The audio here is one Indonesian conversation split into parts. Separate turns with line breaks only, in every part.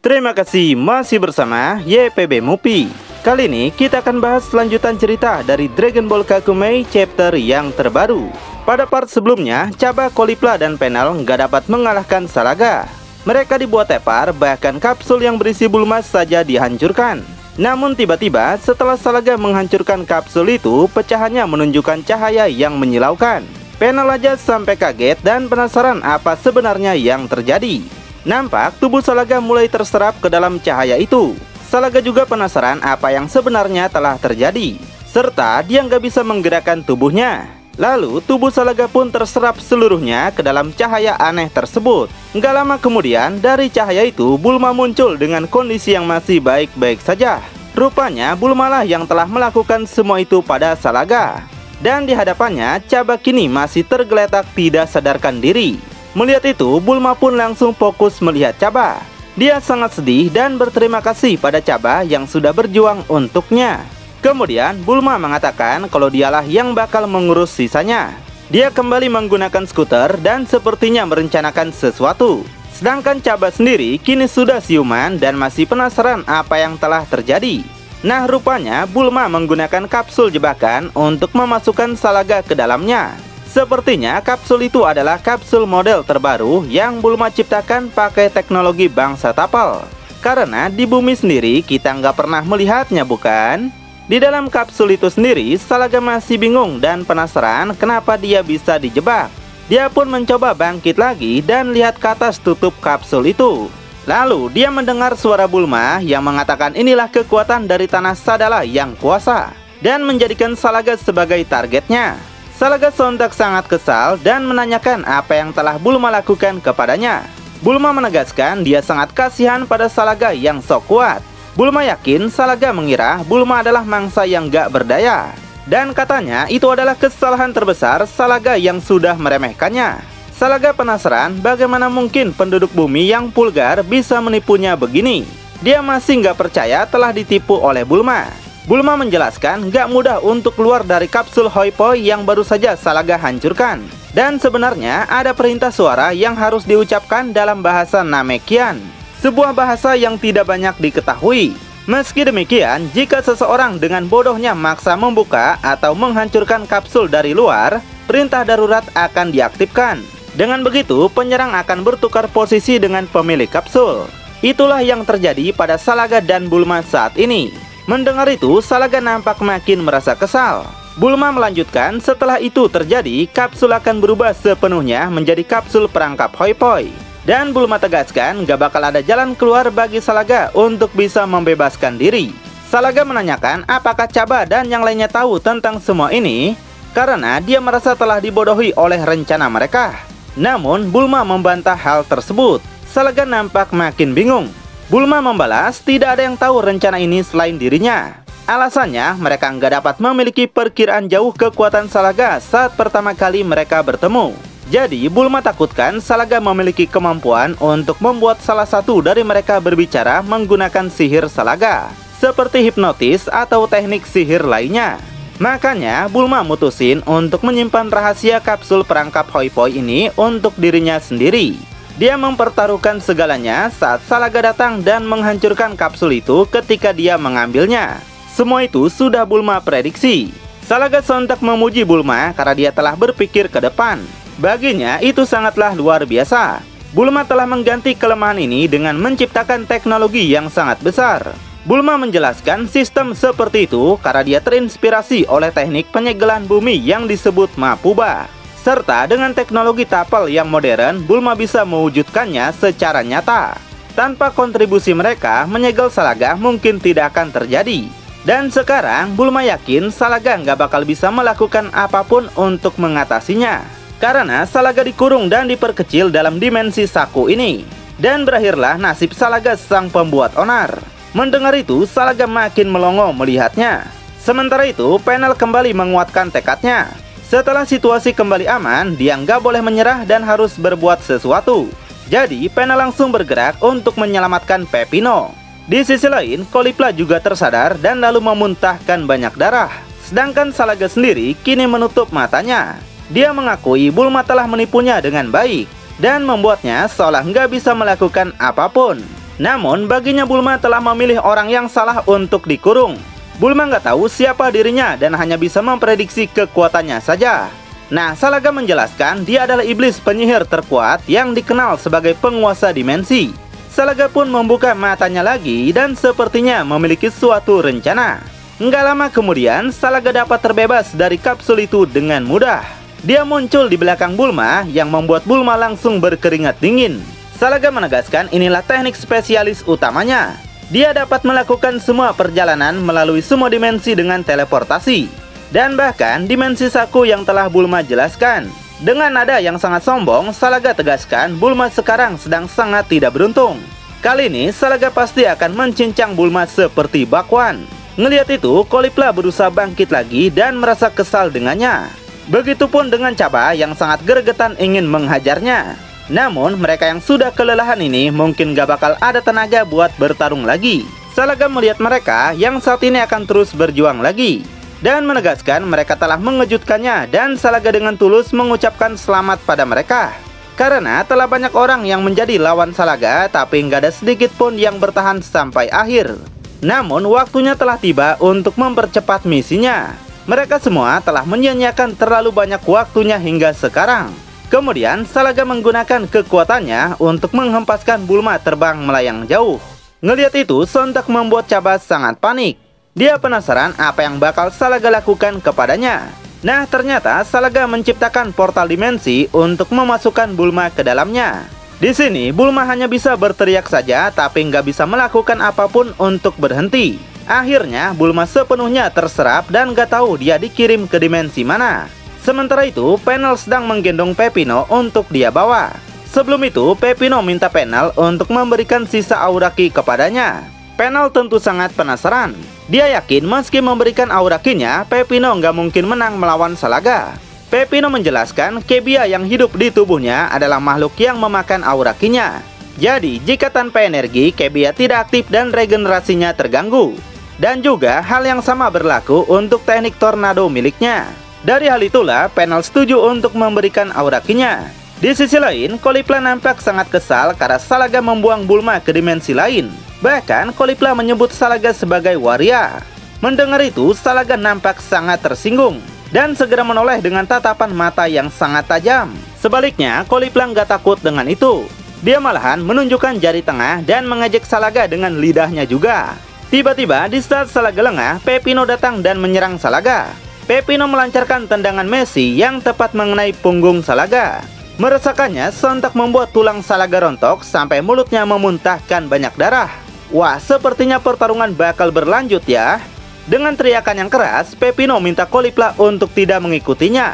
Terima kasih masih bersama YPB Movie. Kali ini kita akan bahas lanjutan cerita dari Dragon Ball Kakumei chapter yang terbaru. Pada part sebelumnya, Cabba, Caulifla, dan Panel nggak dapat mengalahkan Salaga. Mereka dibuat tepar, bahkan kapsul yang berisi Bulma saja dihancurkan. Namun tiba-tiba setelah Salaga menghancurkan kapsul itu, pecahannya menunjukkan cahaya yang menyilaukan. Panel aja sampai kaget dan penasaran apa sebenarnya yang terjadi. Nampak tubuh Salaga mulai terserap ke dalam cahaya itu. Salaga juga penasaran apa yang sebenarnya telah terjadi, serta dia nggak bisa menggerakkan tubuhnya. Lalu tubuh Salaga pun terserap seluruhnya ke dalam cahaya aneh tersebut. Nggak lama kemudian dari cahaya itu Bulma muncul dengan kondisi yang masih baik-baik saja. Rupanya Bulma lah yang telah melakukan semua itu pada Salaga. Dan di hadapannya Cabba kini masih tergeletak tidak sadarkan diri. Melihat itu Bulma pun langsung fokus melihat Cabba. Dia sangat sedih dan berterima kasih pada Cabba yang sudah berjuang untuknya. Kemudian Bulma mengatakan kalau dialah yang bakal mengurus sisanya. Dia kembali menggunakan skuter dan sepertinya merencanakan sesuatu. Sedangkan Cabba sendiri kini sudah siuman dan masih penasaran apa yang telah terjadi. Nah, rupanya Bulma menggunakan kapsul jebakan untuk memasukkan Salaga ke dalamnya. Sepertinya kapsul itu adalah kapsul model terbaru yang Bulma ciptakan pakai teknologi bangsa Tapal. Karena di bumi sendiri kita nggak pernah melihatnya, bukan? Di dalam kapsul itu sendiri, Salaga masih bingung dan penasaran kenapa dia bisa dijebak. Dia pun mencoba bangkit lagi dan lihat ke atas tutup kapsul itu. Lalu dia mendengar suara Bulma yang mengatakan inilah kekuatan dari tanah Sadala yang kuasa, dan menjadikan Salaga sebagai targetnya. Salaga sontak sangat kesal dan menanyakan apa yang telah Bulma lakukan kepadanya. Bulma menegaskan dia sangat kasihan pada Salaga yang sok kuat. Bulma yakin Salaga mengira Bulma adalah mangsa yang gak berdaya, dan katanya itu adalah kesalahan terbesar Salaga yang sudah meremehkannya. Salaga penasaran bagaimana mungkin penduduk bumi yang vulgar bisa menipunya begini. Dia masih nggak percaya telah ditipu oleh Bulma. Bulma menjelaskan nggak mudah untuk keluar dari kapsul Hoi Poi yang baru saja Salaga hancurkan. Dan sebenarnya ada perintah suara yang harus diucapkan dalam bahasa Namekian, sebuah bahasa yang tidak banyak diketahui. Meski demikian, jika seseorang dengan bodohnya maksa membuka atau menghancurkan kapsul dari luar, perintah darurat akan diaktifkan. Dengan begitu, penyerang akan bertukar posisi dengan pemilik kapsul. Itulah yang terjadi pada Salaga dan Bulma saat ini. Mendengar itu, Salaga nampak makin merasa kesal. Bulma melanjutkan, setelah itu terjadi, kapsul akan berubah sepenuhnya menjadi kapsul perangkap Hoi Poi. Dan Bulma tegaskan, gak bakal ada jalan keluar bagi Salaga untuk bisa membebaskan diri. Salaga menanyakan apakah Cabba dan yang lainnya tahu tentang semua ini, karena dia merasa telah dibodohi oleh rencana mereka. Namun Bulma membantah hal tersebut. Salaga nampak makin bingung. Bulma membalas tidak ada yang tahu rencana ini selain dirinya. Alasannya mereka nggak dapat memiliki perkiraan jauh kekuatan Salaga saat pertama kali mereka bertemu. Jadi Bulma takutkan Salaga memiliki kemampuan untuk membuat salah satu dari mereka berbicara menggunakan sihir Salaga, seperti hipnotis atau teknik sihir lainnya. Makanya Bulma mutusin untuk menyimpan rahasia kapsul perangkap Hoi Poi ini untuk dirinya sendiri. Dia mempertaruhkan segalanya saat Salaga datang dan menghancurkan kapsul itu ketika dia mengambilnya. Semua itu sudah Bulma prediksi. Salaga sontak memuji Bulma karena dia telah berpikir ke depan. Baginya itu sangatlah luar biasa. Bulma telah mengganti kelemahan ini dengan menciptakan teknologi yang sangat besar. Bulma menjelaskan sistem seperti itu karena dia terinspirasi oleh teknik penyegelan bumi yang disebut Mapuba. Serta dengan teknologi Tapal yang modern, Bulma bisa mewujudkannya secara nyata. Tanpa kontribusi mereka, menyegel Salaga mungkin tidak akan terjadi. Dan sekarang Bulma yakin Salaga nggak bakal bisa melakukan apapun untuk mengatasinya. Karena Salaga dikurung dan diperkecil dalam dimensi Saku ini. Dan berakhirlah nasib Salaga sang pembuat onar. Mendengar itu, Salaga makin melongo melihatnya. Sementara itu, Panel kembali menguatkan tekadnya. Setelah situasi kembali aman, dia nggak boleh menyerah dan harus berbuat sesuatu. Jadi, Panel langsung bergerak untuk menyelamatkan Pepino. Di sisi lain, Caulifla juga tersadar dan lalu memuntahkan banyak darah. Sedangkan Salaga sendiri kini menutup matanya. Dia mengakui Bulma telah menipunya dengan baik dan membuatnya seolah nggak bisa melakukan apapun. Namun baginya Bulma telah memilih orang yang salah untuk dikurung. Bulma nggak tahu siapa dirinya dan hanya bisa memprediksi kekuatannya saja. Nah, Salaga menjelaskan dia adalah iblis penyihir terkuat yang dikenal sebagai penguasa dimensi. Salaga pun membuka matanya lagi dan sepertinya memiliki suatu rencana. Nggak lama kemudian, Salaga dapat terbebas dari kapsul itu dengan mudah. Dia muncul di belakang Bulma yang membuat Bulma langsung berkeringat dingin. Salaga menegaskan inilah teknik spesialis utamanya. Dia dapat melakukan semua perjalanan melalui semua dimensi dengan teleportasi. Dan bahkan dimensi Saku yang telah Bulma jelaskan. Dengan nada yang sangat sombong, Salaga tegaskan Bulma sekarang sedang sangat tidak beruntung. Kali ini Salaga pasti akan mencincang Bulma seperti bakwan. Ngelihat itu, Caulifla berusaha bangkit lagi dan merasa kesal dengannya. Begitupun dengan Cabba yang sangat gregetan ingin menghajarnya. Namun mereka yang sudah kelelahan ini mungkin gak bakal ada tenaga buat bertarung lagi. Salaga melihat mereka yang saat ini akan terus berjuang lagi dan menegaskan mereka telah mengejutkannya, dan Salaga dengan tulus mengucapkan selamat pada mereka. Karena telah banyak orang yang menjadi lawan Salaga, tapi nggak ada sedikit pun yang bertahan sampai akhir. Namun waktunya telah tiba untuk mempercepat misinya. Mereka semua telah menyia-nyiakan terlalu banyak waktunya hingga sekarang. Kemudian Salaga menggunakan kekuatannya untuk menghempaskan Bulma terbang melayang jauh. Ngelihat itu sontak membuat Cabba sangat panik. Dia penasaran apa yang bakal Salaga lakukan kepadanya. Nah, ternyata Salaga menciptakan portal dimensi untuk memasukkan Bulma ke dalamnya. Di sini Bulma hanya bisa berteriak saja, tapi nggak bisa melakukan apapun untuk berhenti. Akhirnya Bulma sepenuhnya terserap dan nggak tahu dia dikirim ke dimensi mana. Sementara itu, Panel sedang menggendong Peppino untuk dia bawa. Sebelum itu, Peppino minta Panel untuk memberikan sisa aura ki kepadanya. Panel tentu sangat penasaran. Dia yakin meski memberikan aura ki-nya, Peppino nggak mungkin menang melawan Salaga. Peppino menjelaskan Kebia yang hidup di tubuhnya adalah makhluk yang memakan aura ki-nya. Jadi, jika tanpa energi, Kebia tidak aktif dan regenerasinya terganggu. Dan juga hal yang sama berlaku untuk teknik tornado miliknya. Dari hal itulah, Panel setuju untuk memberikan aura ki-nya. Di sisi lain, Caulifla nampak sangat kesal karena Salaga membuang Bulma ke dimensi lain. Bahkan, Caulifla menyebut Salaga sebagai waria. Mendengar itu, Salaga nampak sangat tersinggung dan segera menoleh dengan tatapan mata yang sangat tajam. Sebaliknya, Caulifla nggak takut dengan itu. Dia malahan menunjukkan jari tengah dan mengejek Salaga dengan lidahnya juga. Tiba-tiba, di saat Salaga lengah, Peppino datang dan menyerang Salaga. Peppino melancarkan tendangan Messi yang tepat mengenai punggung Salaga. Meresakannya sontak membuat tulang Salaga rontok sampai mulutnya memuntahkan banyak darah. Wah, sepertinya pertarungan bakal berlanjut ya. Dengan teriakan yang keras, Peppino minta Caulifla untuk tidak mengikutinya.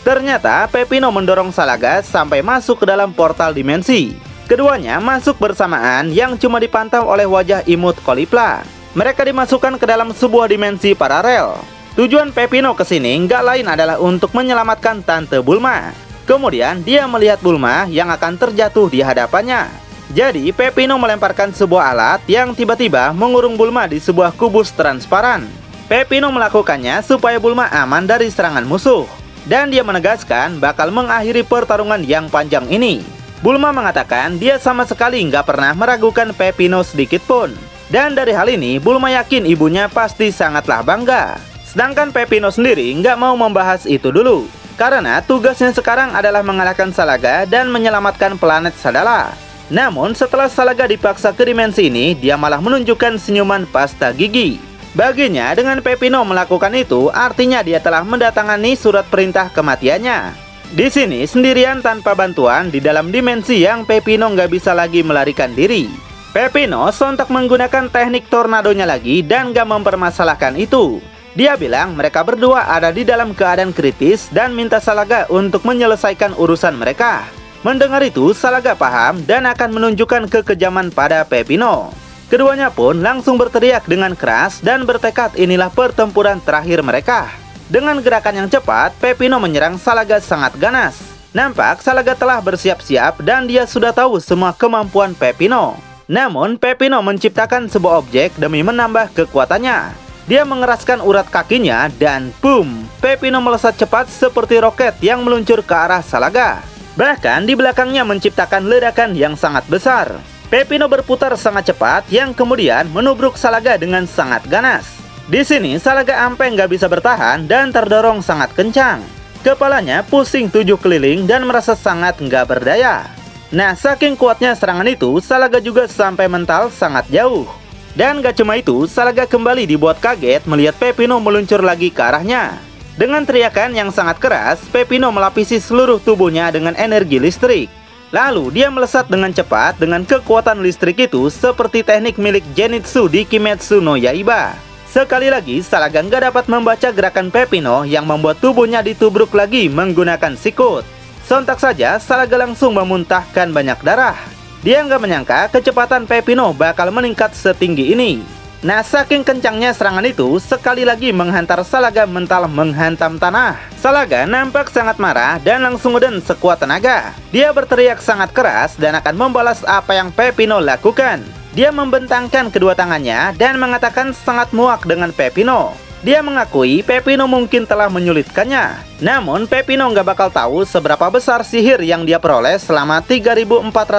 Ternyata Peppino mendorong Salaga sampai masuk ke dalam portal dimensi. Keduanya masuk bersamaan yang cuma dipantau oleh wajah imut Caulifla. Mereka dimasukkan ke dalam sebuah dimensi paralel. Tujuan Peppino kesini nggak lain adalah untuk menyelamatkan Tante Bulma. Kemudian dia melihat Bulma yang akan terjatuh di hadapannya. Jadi Peppino melemparkan sebuah alat yang tiba-tiba mengurung Bulma di sebuah kubus transparan. Peppino melakukannya supaya Bulma aman dari serangan musuh. Dan dia menegaskan bakal mengakhiri pertarungan yang panjang ini. Bulma mengatakan dia sama sekali nggak pernah meragukan Peppino sedikit pun. Dan dari hal ini Bulma yakin ibunya pasti sangatlah bangga. Sedangkan Peppino sendiri nggak mau membahas itu dulu. Karena tugasnya sekarang adalah mengalahkan Salaga dan menyelamatkan planet Sadala. Namun setelah Salaga dipaksa ke dimensi ini, dia malah menunjukkan senyuman pasta gigi. Baginya dengan Peppino melakukan itu, artinya dia telah mendatangani surat perintah kematiannya. Di sini sendirian tanpa bantuan di dalam dimensi yang Peppino nggak bisa lagi melarikan diri. Peppino sontak menggunakan teknik tornadonya lagi dan nggak mempermasalahkan itu. Dia bilang mereka berdua ada di dalam keadaan kritis dan minta Salaga untuk menyelesaikan urusan mereka. Mendengar itu, Salaga paham dan akan menunjukkan kekejaman pada Peppino. Keduanya pun langsung berteriak dengan keras dan bertekad inilah pertempuran terakhir mereka. Dengan gerakan yang cepat, Peppino menyerang Salaga sangat ganas. Nampak Salaga telah bersiap-siap dan dia sudah tahu semua kemampuan Peppino. Namun, Peppino menciptakan sebuah objek demi menambah kekuatannya. Dia mengeraskan urat kakinya dan boom, Peppino melesat cepat seperti roket yang meluncur ke arah Salaga. Bahkan di belakangnya menciptakan ledakan yang sangat besar. Peppino berputar sangat cepat yang kemudian menubruk Salaga dengan sangat ganas. Di sini Salaga ampe nggak bisa bertahan dan terdorong sangat kencang. Kepalanya pusing 7 keliling dan merasa sangat nggak berdaya. Nah, saking kuatnya serangan itu, Salaga juga sampai mental sangat jauh. Dan gak cuma itu, Salaga kembali dibuat kaget melihat Peppino meluncur lagi ke arahnya. Dengan teriakan yang sangat keras, Peppino melapisi seluruh tubuhnya dengan energi listrik. Lalu dia melesat dengan cepat dengan kekuatan listrik itu seperti teknik milik Zenitsu di Kimetsu no Yaiba. Sekali lagi, Salaga nggak dapat membaca gerakan Peppino yang membuat tubuhnya ditubruk lagi menggunakan sikut. Sontak saja, Salaga langsung memuntahkan banyak darah. Dia nggak menyangka kecepatan Peppino bakal meningkat setinggi ini. Nah, saking kencangnya serangan itu, sekali lagi menghantar Salaga mental menghantam tanah. Salaga nampak sangat marah dan langsung ngeden sekuat tenaga. Dia berteriak sangat keras dan akan membalas apa yang Peppino lakukan. Dia membentangkan kedua tangannya dan mengatakan sangat muak dengan Peppino. Dia mengakui Peppino mungkin telah menyulitkannya. Namun Peppino nggak bakal tahu seberapa besar sihir yang dia peroleh selama 3486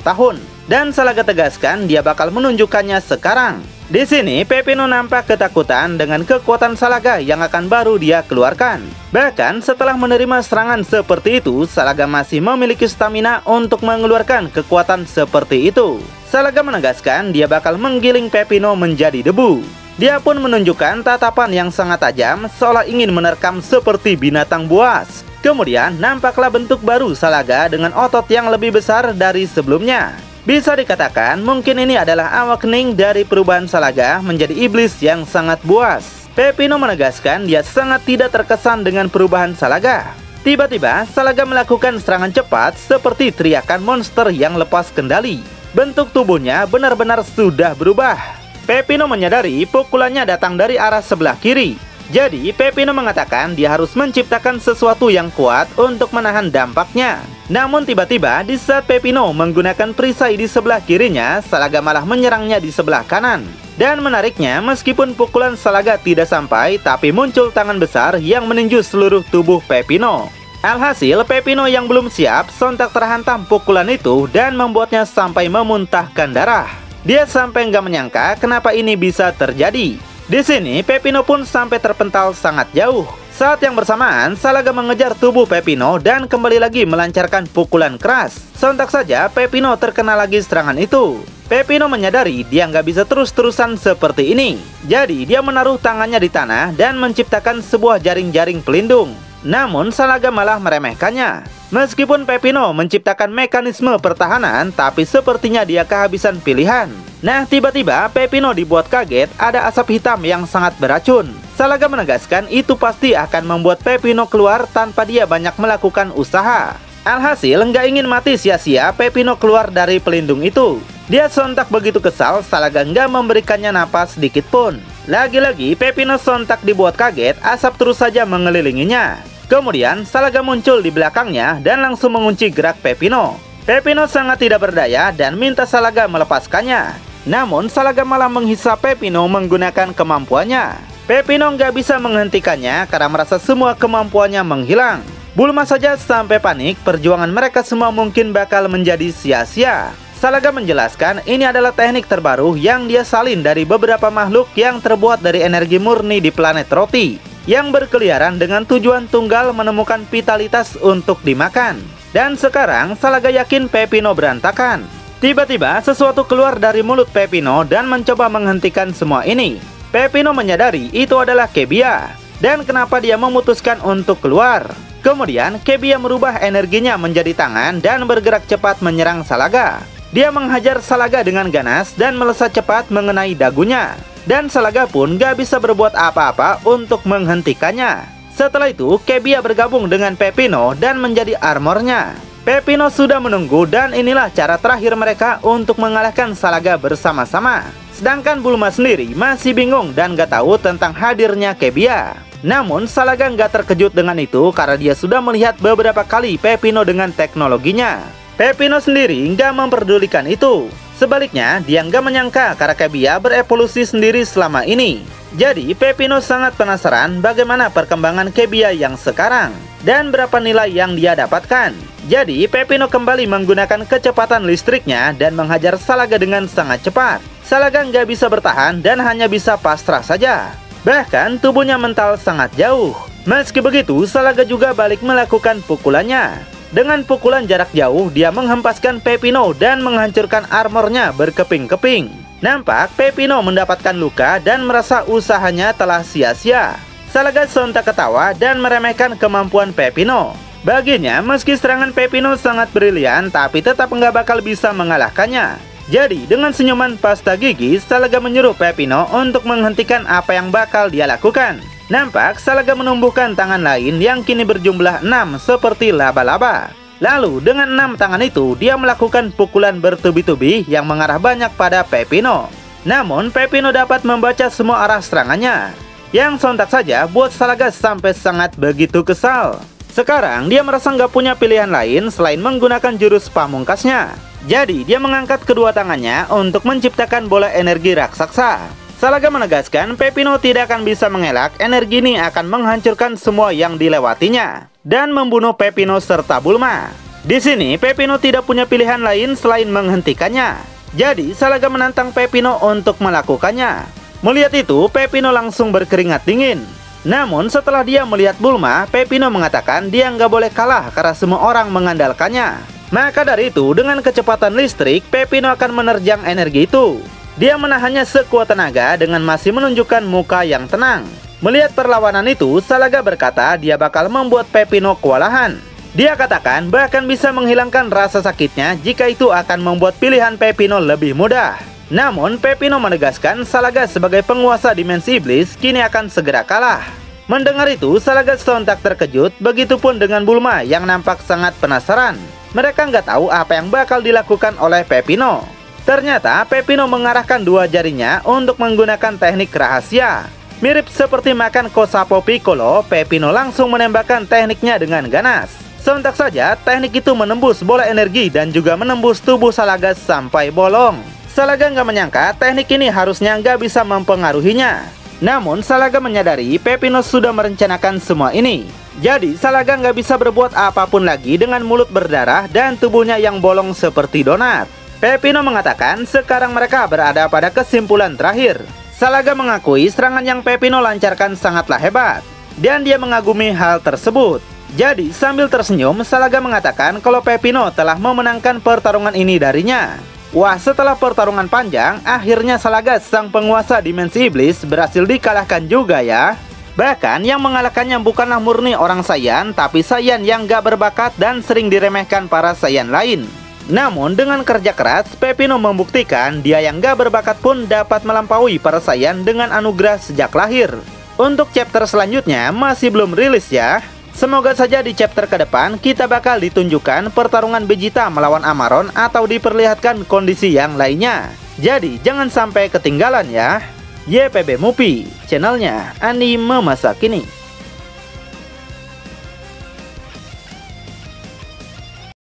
tahun. Dan Salaga tegaskan dia bakal menunjukkannya sekarang. Di sini Peppino nampak ketakutan dengan kekuatan Salaga yang akan baru dia keluarkan. Bahkan setelah menerima serangan seperti itu, Salaga masih memiliki stamina untuk mengeluarkan kekuatan seperti itu. Salaga menegaskan dia bakal menggiling Peppino menjadi debu. Dia pun menunjukkan tatapan yang sangat tajam seolah ingin menerkam seperti binatang buas. Kemudian nampaklah bentuk baru Salaga dengan otot yang lebih besar dari sebelumnya. Bisa dikatakan mungkin ini adalah awakening dari perubahan Salaga menjadi iblis yang sangat buas. Peppino menegaskan dia sangat tidak terkesan dengan perubahan Salaga. Tiba-tiba Salaga melakukan serangan cepat seperti teriakan monster yang lepas kendali. Bentuk tubuhnya benar-benar sudah berubah. Peppino menyadari pukulannya datang dari arah sebelah kiri. Jadi Peppino mengatakan dia harus menciptakan sesuatu yang kuat untuk menahan dampaknya. Namun tiba-tiba di saat Peppino menggunakan perisai di sebelah kirinya, Salaga malah menyerangnya di sebelah kanan. Dan menariknya, meskipun pukulan Salaga tidak sampai, tapi muncul tangan besar yang meninju seluruh tubuh Peppino. Alhasil Peppino yang belum siap sontak terhantam pukulan itu dan membuatnya sampai memuntahkan darah. Dia sampai nggak menyangka kenapa ini bisa terjadi. Di sini Peppino pun sampai terpental sangat jauh. Saat yang bersamaan, Salaga mengejar tubuh Peppino dan kembali lagi melancarkan pukulan keras. Sontak saja Peppino terkena lagi serangan itu. Peppino menyadari dia nggak bisa terus-terusan seperti ini. Jadi dia menaruh tangannya di tanah dan menciptakan sebuah jaring-jaring pelindung. Namun Salaga malah meremehkannya. Meskipun Peppino menciptakan mekanisme pertahanan, tapi sepertinya dia kehabisan pilihan. Nah, tiba-tiba Peppino dibuat kaget ada asap hitam yang sangat beracun. Salaga menegaskan itu pasti akan membuat Peppino keluar tanpa dia banyak melakukan usaha. Alhasil, nggak ingin mati sia-sia, Peppino keluar dari pelindung itu. Dia sontak begitu kesal, Salaga nggak memberikannya napas sedikit pun. Lagi-lagi, Peppino sontak dibuat kaget, asap terus saja mengelilinginya. Kemudian, Salaga muncul di belakangnya dan langsung mengunci gerak Peppino. Peppino sangat tidak berdaya dan minta Salaga melepaskannya. Namun, Salaga malah menghisap Peppino menggunakan kemampuannya. Peppino nggak bisa menghentikannya karena merasa semua kemampuannya menghilang. Bulma saja sampai panik, perjuangan mereka semua mungkin bakal menjadi sia-sia. Salaga menjelaskan ini adalah teknik terbaru yang dia salin dari beberapa makhluk yang terbuat dari energi murni di planet roti, yang berkeliaran dengan tujuan tunggal menemukan vitalitas untuk dimakan. Dan sekarang Salaga yakin Peppino berantakan. Tiba-tiba sesuatu keluar dari mulut Peppino dan mencoba menghentikan semua ini. Peppino menyadari itu adalah Kebia. Dan kenapa dia memutuskan untuk keluar? Kemudian Kebia merubah energinya menjadi tangan dan bergerak cepat menyerang Salaga. Dia menghajar Salaga dengan ganas dan melesat cepat mengenai dagunya. Dan Salaga pun gak bisa berbuat apa-apa untuk menghentikannya. Setelah itu, Kebia bergabung dengan Peppino dan menjadi armornya. Peppino sudah menunggu dan inilah cara terakhir mereka untuk mengalahkan Salaga bersama-sama. Sedangkan Bulma sendiri masih bingung dan gak tahu tentang hadirnya Kebia. Namun Salaga gak terkejut dengan itu karena dia sudah melihat beberapa kali Peppino dengan teknologinya. Peppino sendiri nggak memperdulikan itu. Sebaliknya, dia nggak menyangka karena Kebia berevolusi sendiri selama ini. Jadi, Peppino sangat penasaran bagaimana perkembangan Kebia yang sekarang dan berapa nilai yang dia dapatkan. Jadi Peppino kembali menggunakan kecepatan listriknya dan menghajar Salaga dengan sangat cepat. Salaga nggak bisa bertahan dan hanya bisa pasrah saja. Bahkan tubuhnya mental sangat jauh. Meski begitu, Salaga juga balik melakukan pukulannya. Dengan pukulan jarak jauh, dia menghempaskan Peppino dan menghancurkan armornya berkeping-keping. Nampak Peppino mendapatkan luka dan merasa usahanya telah sia-sia. Salaga sontak ketawa dan meremehkan kemampuan Peppino. Baginya, meski serangan Peppino sangat brilian, tapi tetap nggak bakal bisa mengalahkannya. Jadi, dengan senyuman pasta gigi, Salaga menyuruh Peppino untuk menghentikan apa yang bakal dia lakukan. Nampak Salaga menumbuhkan tangan lain yang kini berjumlah 6 seperti laba-laba. Lalu, dengan 6 tangan itu, dia melakukan pukulan bertubi-tubi yang mengarah banyak pada Peppino. Namun, Peppino dapat membaca semua arah serangannya, yang sontak saja buat Salaga sampai sangat begitu kesal. Sekarang dia merasa nggak punya pilihan lain selain menggunakan jurus pamungkasnya. Jadi dia mengangkat kedua tangannya untuk menciptakan bola energi raksasa. Salaga menegaskan Peppino tidak akan bisa mengelak, energi ini akan menghancurkan semua yang dilewatinya dan membunuh Peppino serta Bulma. Di sini Peppino tidak punya pilihan lain selain menghentikannya. Jadi Salaga menantang Peppino untuk melakukannya. Melihat itu, Peppino langsung berkeringat dingin. Namun setelah dia melihat Bulma, Peppino mengatakan dia nggak boleh kalah karena semua orang mengandalkannya. Maka dari itu, dengan kecepatan listrik, Peppino akan menerjang energi itu. Dia menahannya sekuat tenaga dengan masih menunjukkan muka yang tenang. Melihat perlawanan itu, Salaga berkata dia bakal membuat Peppino kewalahan. Dia katakan bahkan bisa menghilangkan rasa sakitnya jika itu akan membuat pilihan Peppino lebih mudah. Namun Peppino menegaskan Salaga sebagai penguasa dimensi iblis kini akan segera kalah. Mendengar itu, Salaga sontak terkejut, begitupun dengan Bulma yang nampak sangat penasaran. Mereka nggak tahu apa yang bakal dilakukan oleh Peppino. Ternyata Peppino mengarahkan dua jarinya untuk menggunakan teknik rahasia. Mirip seperti makan Kosapo Piccolo, Peppino langsung menembakkan tekniknya dengan ganas. Sontak saja teknik itu menembus bola energi dan juga menembus tubuh Salaga sampai bolong. Salaga nggak menyangka teknik ini harusnya nggak bisa mempengaruhinya. Namun Salaga menyadari Peppino sudah merencanakan semua ini. Jadi Salaga nggak bisa berbuat apapun lagi dengan mulut berdarah dan tubuhnya yang bolong seperti donat. Peppino mengatakan sekarang mereka berada pada kesimpulan terakhir. Salaga mengakui serangan yang Peppino lancarkan sangatlah hebat, dan dia mengagumi hal tersebut. Jadi sambil tersenyum, Salaga mengatakan kalau Peppino telah memenangkan pertarungan ini darinya. Wah, setelah pertarungan panjang, akhirnya Salaga sang penguasa dimensi iblis berhasil dikalahkan juga ya. Bahkan yang mengalahkannya bukanlah murni orang Saiyan, tapi Saiyan yang gak berbakat dan sering diremehkan para Saiyan lain. Namun dengan kerja keras, Peppino membuktikan dia yang gak berbakat pun dapat melampaui para Saiyan dengan anugerah sejak lahir. Untuk chapter selanjutnya masih belum rilis ya. Semoga saja di chapter ke depan kita bakal ditunjukkan pertarungan Vegeta melawan Amaron atau diperlihatkan kondisi yang lainnya. Jadi jangan sampai ketinggalan ya. YPB Movie, channelnya anime masa kini.